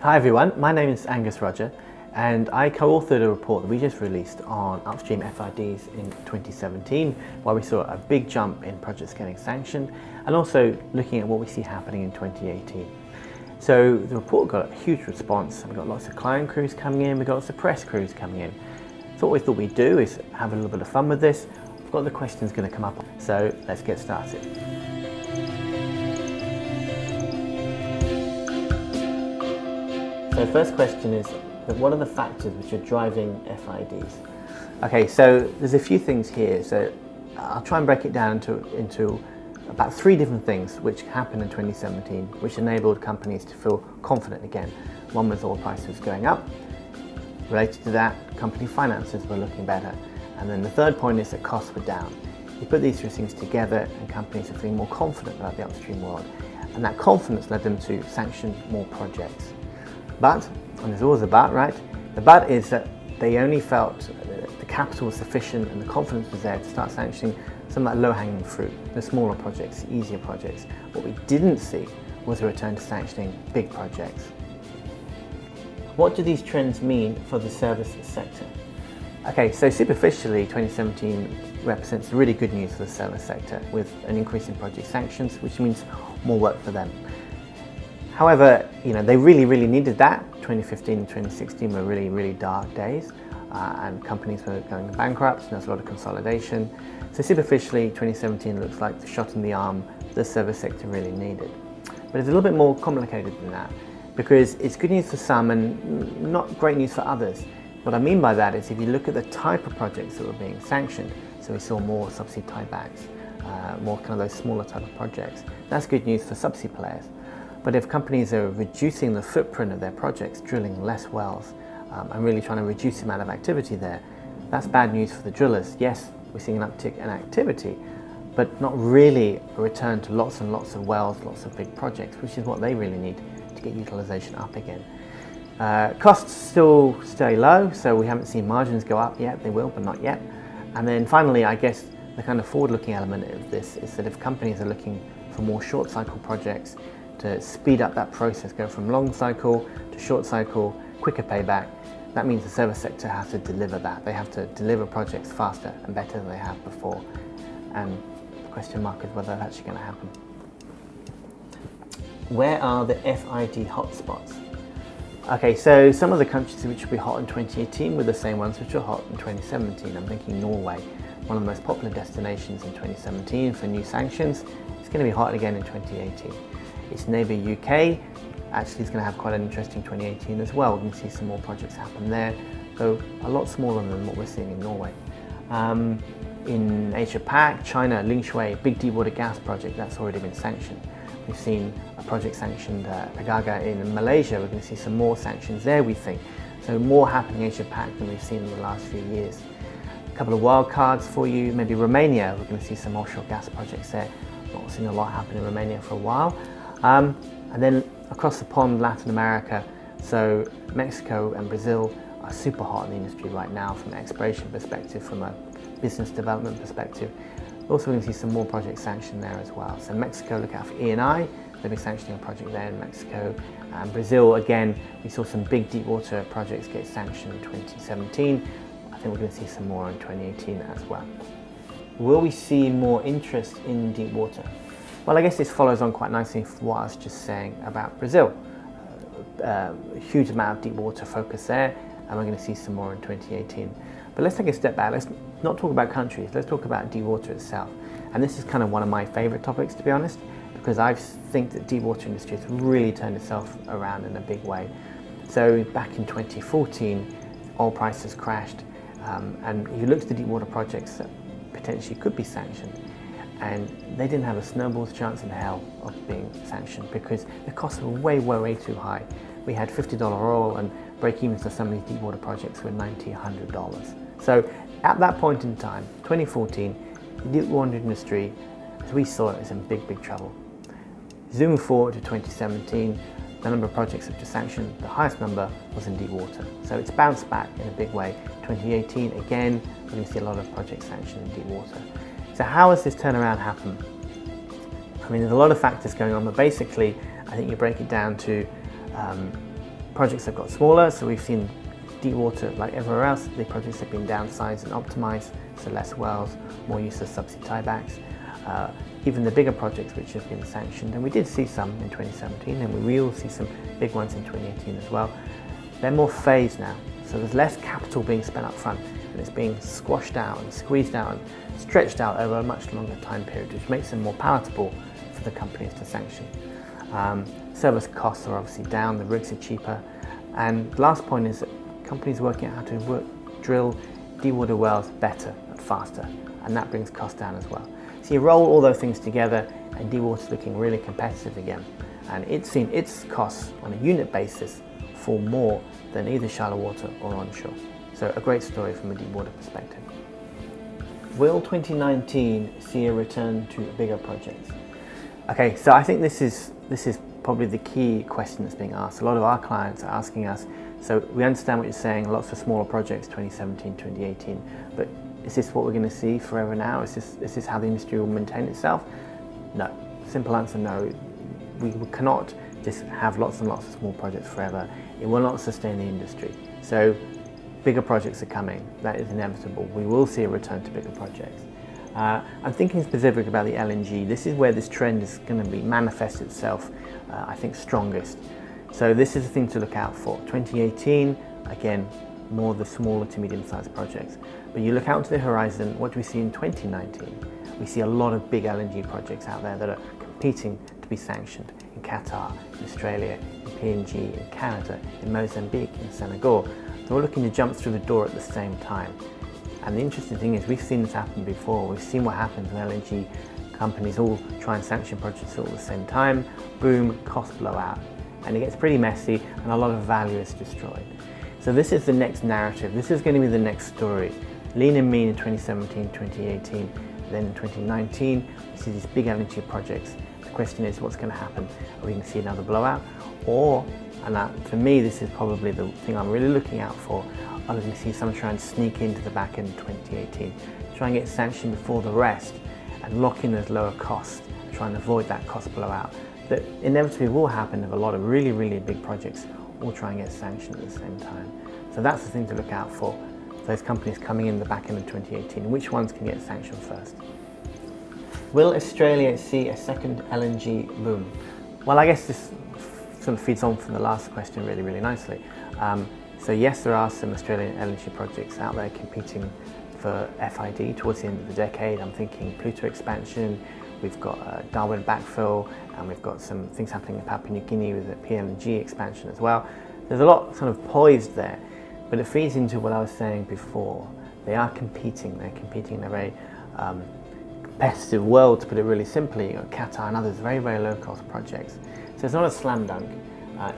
Hi everyone, my name is Angus Roger and I co-authored a report that we just released on Upstream FIDs in 2017, where we saw a big jump in projects getting sanctioned and also looking at what we see happening in 2018. So the report got a huge response. We got lots of client crews coming in, we got lots of press crews coming in. So what we thought we'd do is have a little bit of fun with this. We've got the questions going to come up, so let's get started. So the first question is, what are the factors which are driving FIDs? Okay, so there's a few things here. So I'll try and break it down into about 3 different things which happened in 2017, which enabled companies to feel confident again. One was oil prices going up. Related to that, company finances were looking better. And then the third point is that costs were down. You put these 3 things together and companies are feeling more confident about the upstream world. And that confidence led them to sanction more projects. But, and there's always a but, right? The but is that they only felt the capital was sufficient and the confidence was there to start sanctioning some of that low-hanging fruit, the smaller projects, easier projects. What we didn't see was a return to sanctioning big projects. What do these trends mean for the service sector? Okay, so superficially, 2017 represents really good news for the service sector with an increase in project sanctions, which means more work for them. However, they really needed that. 2015 and 2016 were really dark days and companies were going bankrupt and there's a lot of consolidation. So superficially, 2017 looks like the shot in the arm the service sector really needed. But it's a little bit more complicated than that because it's good news for some and not great news for others. What I mean by that is if you look at the type of projects that were being sanctioned, so we saw more subsea tiebacks, more kind of those smaller type of projects, that's good news for subsea players. But if companies are reducing the footprint of their projects, drilling less wells, and really trying to reduce the amount of activity there, that's bad news for the drillers. Yes, we're seeing an uptick in activity, but not really a return to lots and lots of wells, lots of big projects, which is what they really need to get utilization up again. Costs still stay low, so we haven't seen margins go up yet. They will, but not yet. And then finally, I guess the kind of forward-looking element of this is that if companies are looking for more short cycle projects, to speed up that process, go from long cycle to short cycle, quicker payback, that means the service sector has to deliver that. They have to deliver projects faster and better than they have before. And the question mark is whether that's actually going to happen. Where are the FID hotspots? Okay, so some of the countries which will be hot in 2018 were the same ones which were hot in 2017. I'm thinking Norway, one of the most popular destinations in 2017 for new sanctions. It's going to be hot again in 2018. Its neighbour UK actually is going to have quite an interesting 2018 as well. We can see some more projects happen there, though a lot smaller than what we're seeing in Norway. In Asia Pac, China, Lingshui, big deepwater gas project, that's already been sanctioned. We've seen a project sanctioned, Pagaga in Malaysia. We're going to see some more sanctions there, we think. So more happening in Asia Pac than we've seen in the last few years. A couple of wild cards for you, maybe Romania. We're going to see some offshore gas projects there. Not seen a lot happen in Romania for a while. And then across the pond, Latin America, so Mexico and Brazil are super hot in the industry right now from an exploration perspective, from a business development perspective. Also, we're going to see some more projects sanctioned there as well. So Mexico, look out for E&I, they'll be sanctioning a project there in Mexico. And Brazil, again, we saw some big deep water projects get sanctioned in 2017. I think we're going to see some more in 2018 as well. Will we see more interest in deep water? Well, I guess this follows on quite nicely from what I was just saying about Brazil. A huge amount of deep water focus there, and we're going to see some more in 2018. But let's take a step back. Let's not talk about countries. Let's talk about deep water itself. And this is kind of one of my favorite topics, to be honest, because I think that deep water industry has really turned itself around in a big way. So back in 2014, oil prices crashed, and you looked at the deep water projects that potentially could be sanctioned, and they didn't have a snowball's chance in hell of being sanctioned because the costs were way too high. We had $50 oil and break-evens for some of these deep water projects were $90, $100. So at that point in time, 2014, the deep water industry, as we saw it, is in big trouble. Zoom forward to 2017, the number of projects that were sanctioned, the highest number was in deep water. So it's bounced back in a big way. 2018, again, we're going to see a lot of projects sanctioned in deep water. So how has this turnaround happened? I mean, there's a lot of factors going on, but basically, I think you break it down to projects have got smaller, so we've seen deepwater, like everywhere else, the projects have been downsized and optimized, so less wells, more use of subsea tiebacks. Even the bigger projects which have been sanctioned, and we did see some in 2017, and we will see some big ones in 2018 as well, they're more phased now. So there's less capital being spent up front, and it's being squashed out and squeezed out and stretched out over a much longer time period, which makes them more palatable for the companies to sanction. Service costs are obviously down, the rigs are cheaper, and the last point is that companies are working out how to drill deepwater wells better and faster, and that brings costs down as well. So you roll all those things together, and deepwater's looking really competitive again, and it's seen its costs on a unit basis fall more than either shallow water or onshore. So a great story from a deepwater perspective. Will 2019 see a return to bigger projects? Okay, so I think this is probably the key question that's being asked. A lot of our clients are asking us, so we understand what you're saying, lots of smaller projects, 2017, 2018, but is this what we're going to see forever now? Is this how the industry will maintain itself? No. Simple answer, no. We cannot just have lots and lots of small projects forever. It will not sustain the industry. So bigger projects are coming. That is inevitable. We will see a return to bigger projects. I'm thinking specifically about the LNG. This is where this trend is going to manifest itself, I think, strongest. So this is the thing to look out for. 2018, again, more the smaller to medium-sized projects. But you look out to the horizon, what do we see in 2019? We see a lot of big LNG projects out there that are competing to be sanctioned in Qatar, in Australia, in PNG, in Canada, in Mozambique, in Senegal. So we're looking to jump through the door at the same time. And the interesting thing is we've seen this happen before. We've seen what happens when LNG companies all try and sanction projects all at the same time. Boom, costs blow out. And it gets pretty messy and a lot of value is destroyed. So this is the next narrative. This is going to be the next story. Lean and mean in 2017, 2018. Then in 2019, we see these big LNG projects. The question is, what's going to happen? Are we going to see another blowout? Or, and for me, this is probably the thing I'm really looking out for, are we going to see some try and sneak into the back end of 2018, try and get sanctioned before the rest, and lock in those lower costs, try and avoid that cost blowout. That inevitably will happen if a lot of really, really big projects all try and get sanctioned at the same time. So that's the thing to look out for. Those companies coming in the back end of 2018, which ones can get sanctioned first? Will Australia see a second LNG boom? Well, I guess this sort of feeds on from the last question really, really nicely. So yes, there are some Australian LNG projects out there competing for FID towards the end of the decade. I'm thinking Pluto expansion, we've got Darwin backfill, and we've got some things happening in Papua New Guinea with the PLNG expansion as well. There's a lot sort of poised there, but it feeds into what I was saying before. They are competing. They're competing in a very competitive world, to put it really simply. You've got Qatar and others, very, very low-cost projects. So it's not a slam dunk.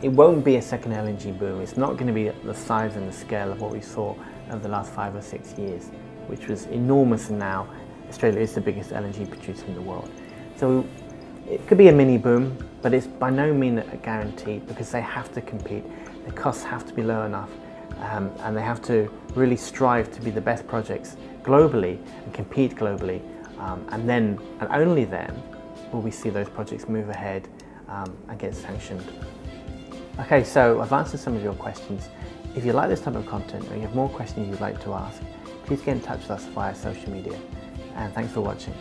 It won't be a second LNG boom. It's not going to be the size and the scale of what we saw over the last 5 or 6 years, which was enormous, and now Australia is the biggest LNG producer in the world. So it could be a mini boom, but it's by no means a guarantee, because they have to compete. The costs have to be low enough, and they have to really strive to be the best projects globally and compete globally. And then, and only then, will we see those projects move ahead and get sanctioned. Okay, so I've answered some of your questions. If you like this type of content or you have more questions you'd like to ask, please get in touch with us via social media. And thanks for watching.